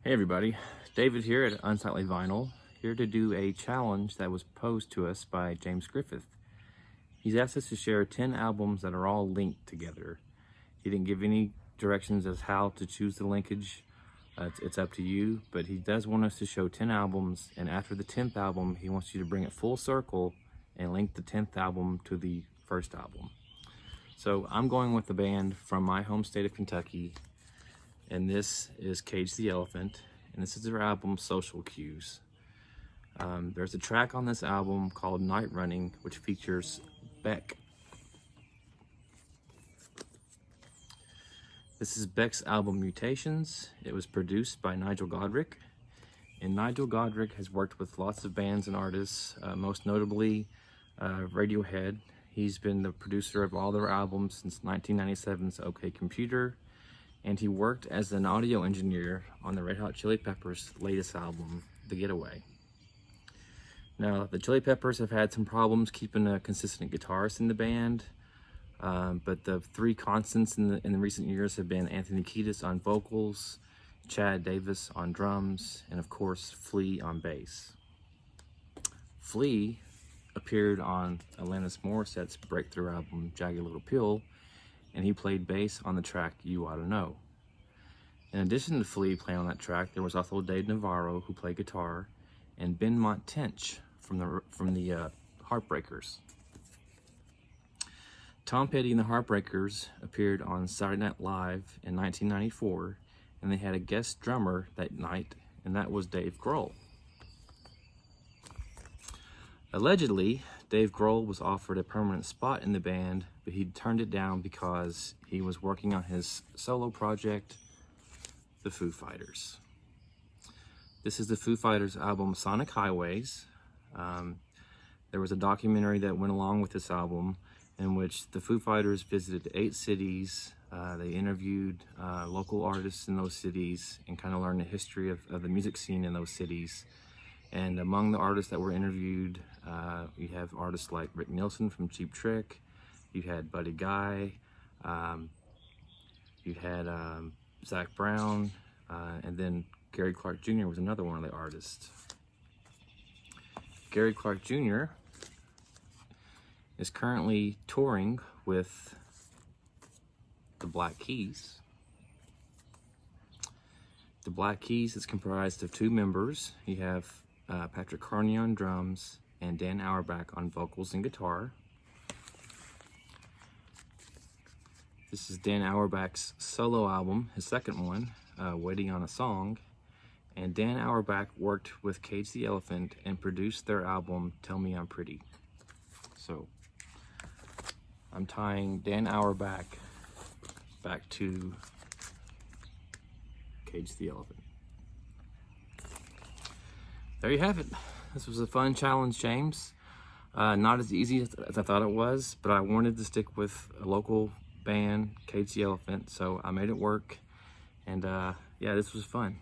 Hey everybody, David here at Unsightly Vinyl, here to do a challenge that was posed to us by James Griffith. He's asked us to share 10 albums that are all linked together. He didn't give any directions as how to choose the linkage. It's up to you, but he does want us to show 10 albums, and after the 10th album, he wants you to bring it full circle and link the 10th album to the first album. So I'm going with the band from my home state of Kentucky, and this is Cage the Elephant, and this is their album Social Cues. There's a track on this album called Night Running, which features Beck. This is Beck's album Mutations. It was produced by Nigel Godrich, and Nigel Godrich has worked with lots of bands and artists, most notably Radiohead. He's been the producer of all their albums since 1997's OK Computer, and he worked as an audio engineer on the Red Hot Chili Peppers' latest album, The Getaway. Now, the Chili Peppers have had some problems keeping a consistent guitarist in the band, but the three constants in the recent years have been Anthony Kiedis on vocals, Chad Davis on drums, and of course, Flea on bass. Flea appeared on Alanis Morissette's breakthrough album, Jagged Little Pill, and he played bass on the track You Oughta Know. In addition to Flea playing on that track, there was also Dave Navarro, who played guitar, and Benmont Tench from the Heartbreakers. Tom Petty and the Heartbreakers appeared on Saturday Night Live in 1994, and they had a guest drummer that night, and that was Dave Grohl. Allegedly, Dave Grohl was offered a permanent spot in the band, but he turned it down because he was working on his solo project, the Foo Fighters. This is the Foo Fighters album Sonic Highways. There was a documentary that went along with this album in which the Foo Fighters visited 8 cities. They interviewed local artists in those cities and kind of learned the history of the music scene in those cities. And among the artists that were interviewed, you have artists like Rick Nielsen from Cheap Trick, you had Buddy Guy, you had Zac Brown, and then Gary Clark Jr. was another one of the artists. Gary Clark Jr. is currently touring with the Black Keys. The Black Keys is comprised of 2 members. You have Patrick Carney on drums and Dan Auerbach on vocals and guitar. This is Dan Auerbach's solo album, his second one, Waiting on a Song. And Dan Auerbach worked with Cage the Elephant and produced their album, Tell Me I'm Pretty. So, I'm tying Dan Auerbach back to Cage the Elephant. There you have it. This was a fun challenge, James. Not as easy as I thought it was, but I wanted to stick with a local band, Cage the Elephant, so I made it work. And yeah, this was fun.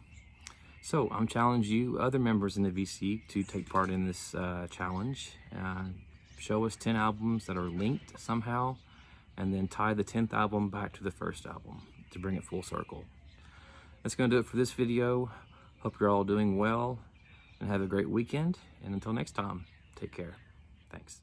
So I'm challenging you, other members in the VC, to take part in this challenge. Show us 10 albums that are linked somehow, and then tie the 10th album back to the first album to bring it full circle. That's going to do it for this video. Hope you're all doing well and have a great weekend. And until next time, take care. Thanks.